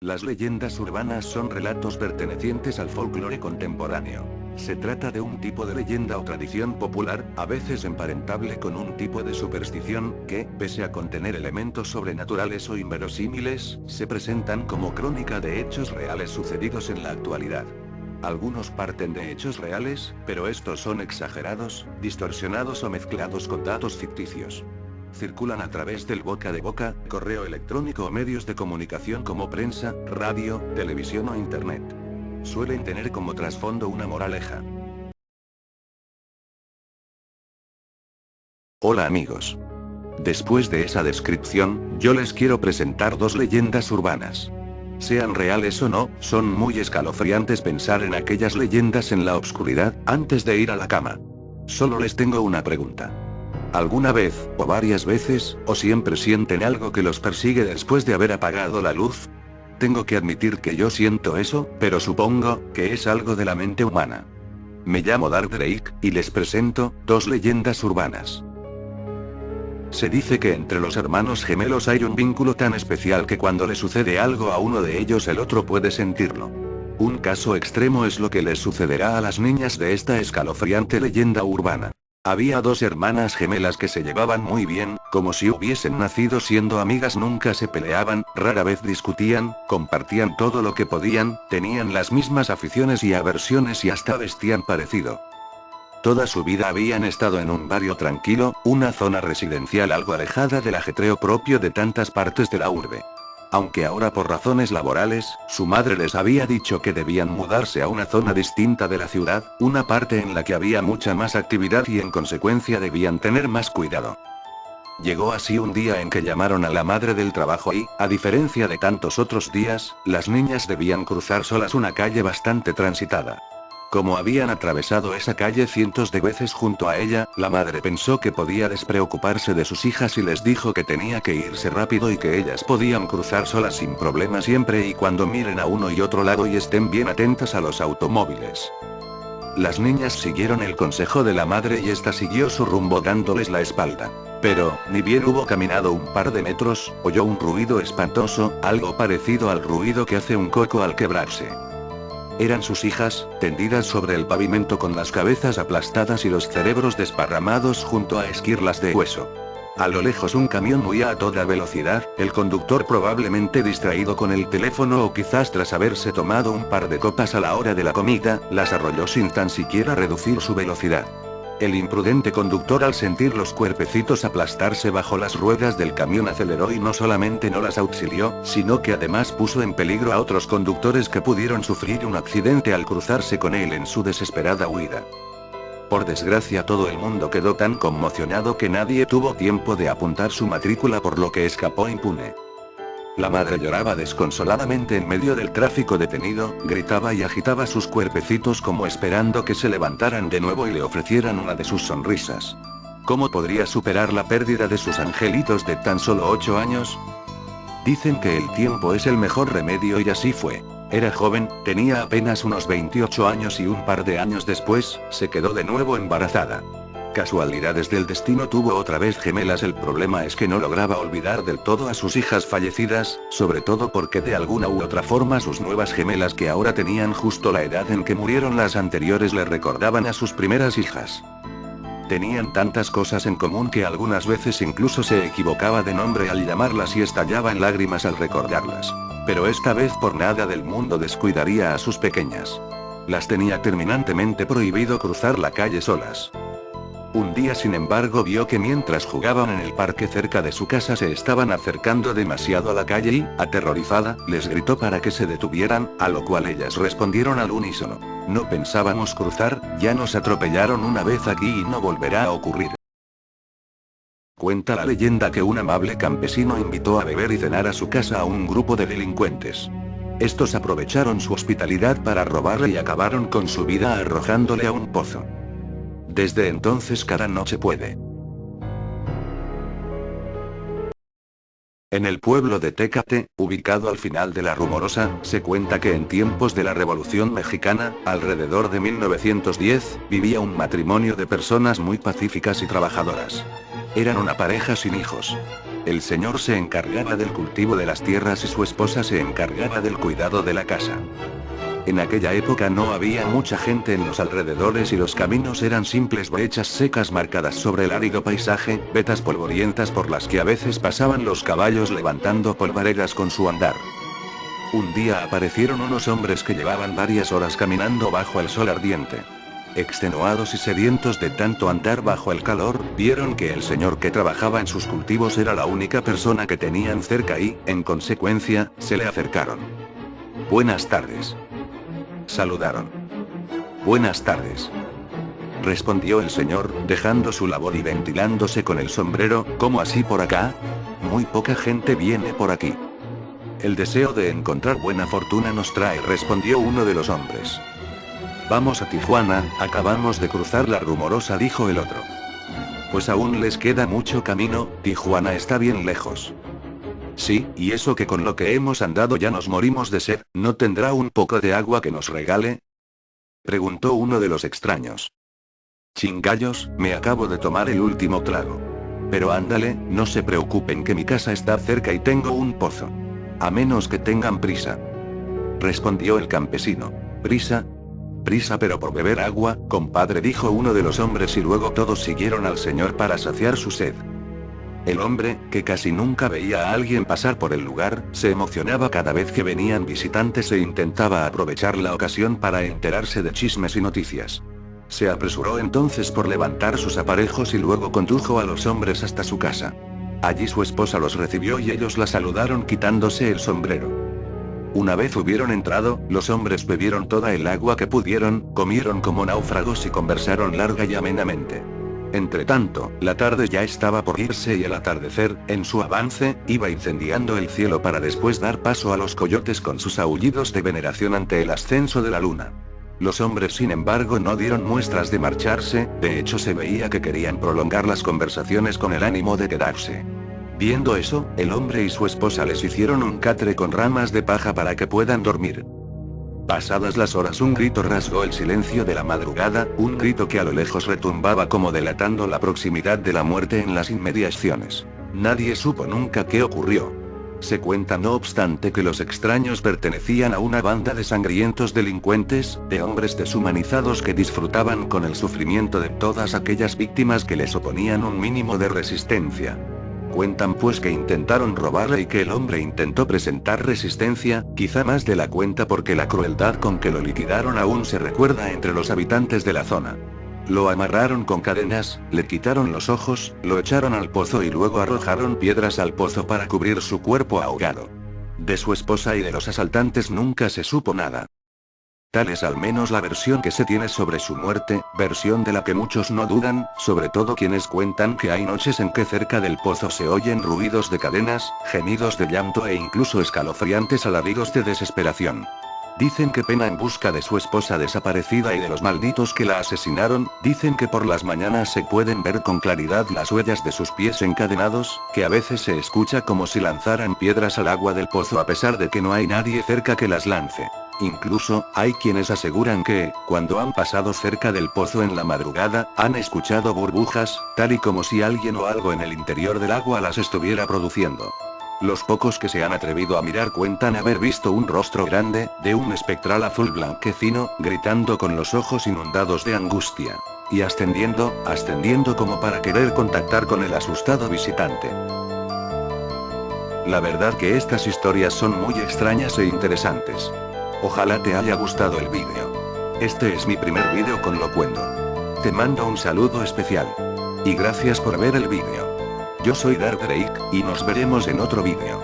Las leyendas urbanas son relatos pertenecientes al folclore contemporáneo. Se trata de un tipo de leyenda o tradición popular, a veces emparentable con un tipo de superstición, que, pese a contener elementos sobrenaturales o inverosímiles, se presentan como crónica de hechos reales sucedidos en la actualidad. Algunos parten de hechos reales, pero estos son exagerados, distorsionados o mezclados con datos ficticios. Circulan a través del boca de boca, correo electrónico o medios de comunicación como prensa, radio, televisión o internet. Suelen tener como trasfondo una moraleja. Hola amigos. Después de esa descripción, yo les quiero presentar dos leyendas urbanas. Sean reales o no, son muy escalofriantes pensar en aquellas leyendas en la oscuridad, antes de ir a la cama. Solo les tengo una pregunta. ¿Alguna vez, o varias veces, o siempre sienten algo que los persigue después de haber apagado la luz? Tengo que admitir que yo siento eso, pero supongo que es algo de la mente humana. Me llamo Dark Drake, y les presento dos leyendas urbanas. Se dice que entre los hermanos gemelos hay un vínculo tan especial que cuando le sucede algo a uno de ellos el otro puede sentirlo. Un caso extremo es lo que les sucederá a las niñas de esta escalofriante leyenda urbana. Había dos hermanas gemelas que se llevaban muy bien, como si hubiesen nacido siendo amigas, nunca se peleaban, rara vez discutían, compartían todo lo que podían, tenían las mismas aficiones y aversiones y hasta vestían parecido. Toda su vida habían estado en un barrio tranquilo, una zona residencial algo alejada del ajetreo propio de tantas partes de la urbe. Aunque ahora por razones laborales, su madre les había dicho que debían mudarse a una zona distinta de la ciudad, una parte en la que había mucha más actividad y en consecuencia debían tener más cuidado. Llegó así un día en que llamaron a la madre del trabajo y, a diferencia de tantos otros días, las niñas debían cruzar solas una calle bastante transitada. Como habían atravesado esa calle cientos de veces junto a ella, la madre pensó que podía despreocuparse de sus hijas y les dijo que tenía que irse rápido y que ellas podían cruzar solas sin problema siempre y cuando miren a uno y otro lado y estén bien atentas a los automóviles. Las niñas siguieron el consejo de la madre y esta siguió su rumbo dándoles la espalda. Pero, ni bien hubo caminado un par de metros, oyó un ruido espantoso, algo parecido al ruido que hace un coco al quebrarse. Eran sus hijas, tendidas sobre el pavimento con las cabezas aplastadas y los cerebros desparramados junto a esquirlas de hueso. A lo lejos un camión huía a toda velocidad, el conductor probablemente distraído con el teléfono o quizás tras haberse tomado un par de copas a la hora de la comida, las arrolló sin tan siquiera reducir su velocidad. El imprudente conductor al sentir los cuerpecitos aplastarse bajo las ruedas del camión aceleró y no solamente no las auxilió, sino que además puso en peligro a otros conductores que pudieron sufrir un accidente al cruzarse con él en su desesperada huida. Por desgracia todo el mundo quedó tan conmocionado que nadie tuvo tiempo de apuntar su matrícula por lo que escapó impune. La madre lloraba desconsoladamente en medio del tráfico detenido, gritaba y agitaba sus cuerpecitos como esperando que se levantaran de nuevo y le ofrecieran una de sus sonrisas. ¿Cómo podría superar la pérdida de sus angelitos de tan solo 8 años? Dicen que el tiempo es el mejor remedio y así fue. Era joven, tenía apenas unos 28 años y un par de años después, se quedó de nuevo embarazada. Casualidades del destino, tuvo otra vez gemelas. El problema es que no lograba olvidar del todo a sus hijas fallecidas, sobre todo porque de alguna u otra forma sus nuevas gemelas, que ahora tenían justo la edad en que murieron las anteriores, le recordaban a sus primeras hijas. Tenían tantas cosas en común que algunas veces incluso se equivocaba de nombre al llamarlas y estallaba en lágrimas al recordarlas. Pero esta vez por nada del mundo descuidaría a sus pequeñas. Las tenía terminantemente prohibido cruzar la calle solas. Un día sin embargo vio que mientras jugaban en el parque cerca de su casa se estaban acercando demasiado a la calle y, aterrorizada, les gritó para que se detuvieran, a lo cual ellas respondieron al unísono: no pensábamos cruzar, ya nos atropellaron una vez aquí y no volverá a ocurrir. Cuenta la leyenda que un amable campesino invitó a beber y cenar a su casa a un grupo de delincuentes. Estos aprovecharon su hospitalidad para robarle y acabaron con su vida arrojándole a un pozo. Desde entonces cada noche puede. En el pueblo de Tecate, ubicado al final de la Rumorosa, se cuenta que en tiempos de la Revolución Mexicana, alrededor de 1910, vivía un matrimonio de personas muy pacíficas y trabajadoras. Eran una pareja sin hijos. El señor se encargaba del cultivo de las tierras y su esposa se encargaba del cuidado de la casa. En aquella época no había mucha gente en los alrededores y los caminos eran simples brechas secas marcadas sobre el árido paisaje, vetas polvorientas por las que a veces pasaban los caballos levantando polvaredas con su andar. Un día aparecieron unos hombres que llevaban varias horas caminando bajo el sol ardiente. Extenuados y sedientos de tanto andar bajo el calor, vieron que el señor que trabajaba en sus cultivos era la única persona que tenían cerca y, en consecuencia, se le acercaron. «Buenas tardes», saludaron. «Buenas tardes», respondió el señor, dejando su labor y ventilándose con el sombrero. «¿Cómo así por acá? Muy poca gente viene por aquí». «El deseo de encontrar buena fortuna nos trae», respondió uno de los hombres. «Vamos a Tijuana, acabamos de cruzar la Rumorosa», dijo el otro. «Pues aún les queda mucho camino, Tijuana está bien lejos». «Sí, y eso que con lo que hemos andado ya nos morimos de sed, ¿no tendrá un poco de agua que nos regale?», preguntó uno de los extraños. «Chingallos, me acabo de tomar el último trago. Pero ándale, no se preocupen que mi casa está cerca y tengo un pozo. A menos que tengan prisa», respondió el campesino. «¿Prisa? Prisa pero por beber agua, compadre», dijo uno de los hombres y luego todos siguieron al señor para saciar su sed. El hombre, que casi nunca veía a alguien pasar por el lugar, se emocionaba cada vez que venían visitantes e intentaba aprovechar la ocasión para enterarse de chismes y noticias. Se apresuró entonces por levantar sus aparejos y luego condujo a los hombres hasta su casa. Allí su esposa los recibió y ellos la saludaron quitándose el sombrero. Una vez hubieron entrado, los hombres bebieron toda el agua que pudieron, comieron como náufragos y conversaron larga y amenamente. Entretanto, la tarde ya estaba por irse y el atardecer, en su avance, iba incendiando el cielo para después dar paso a los coyotes con sus aullidos de veneración ante el ascenso de la luna. Los hombres sin embargo no dieron muestras de marcharse, de hecho se veía que querían prolongar las conversaciones con el ánimo de quedarse. Viendo eso, el hombre y su esposa les hicieron un catre con ramas de paja para que puedan dormir. Pasadas las horas un grito rasgó el silencio de la madrugada, un grito que a lo lejos retumbaba como delatando la proximidad de la muerte en las inmediaciones. Nadie supo nunca qué ocurrió. Se cuenta no obstante que los extraños pertenecían a una banda de sangrientos delincuentes, de hombres deshumanizados que disfrutaban con el sufrimiento de todas aquellas víctimas que les oponían un mínimo de resistencia. Cuentan pues que intentaron robarle y que el hombre intentó presentar resistencia, quizá más de la cuenta porque la crueldad con que lo liquidaron aún se recuerda entre los habitantes de la zona. Lo amarraron con cadenas, le quitaron los ojos, lo echaron al pozo y luego arrojaron piedras al pozo para cubrir su cuerpo ahogado. De su esposa y de los asaltantes nunca se supo nada. Tal es al menos la versión que se tiene sobre su muerte, versión de la que muchos no dudan, sobre todo quienes cuentan que hay noches en que cerca del pozo se oyen ruidos de cadenas, gemidos de llanto e incluso escalofriantes alaridos de desesperación. Dicen que pena en busca de su esposa desaparecida y de los malditos que la asesinaron, dicen que por las mañanas se pueden ver con claridad las huellas de sus pies encadenados, que a veces se escucha como si lanzaran piedras al agua del pozo a pesar de que no hay nadie cerca que las lance. Incluso, hay quienes aseguran que, cuando han pasado cerca del pozo en la madrugada, han escuchado burbujas, tal y como si alguien o algo en el interior del agua las estuviera produciendo. Los pocos que se han atrevido a mirar cuentan haber visto un rostro grande, de un espectral azul blanquecino, gritando con los ojos inundados de angustia. Y ascendiendo como para querer contactar con el asustado visitante. La verdad que estas historias son muy extrañas e interesantes. Ojalá te haya gustado el vídeo. Este es mi primer vídeo con Locuendo. Te mando un saludo especial. Y gracias por ver el vídeo. Yo soy Dark Drake, y nos veremos en otro vídeo.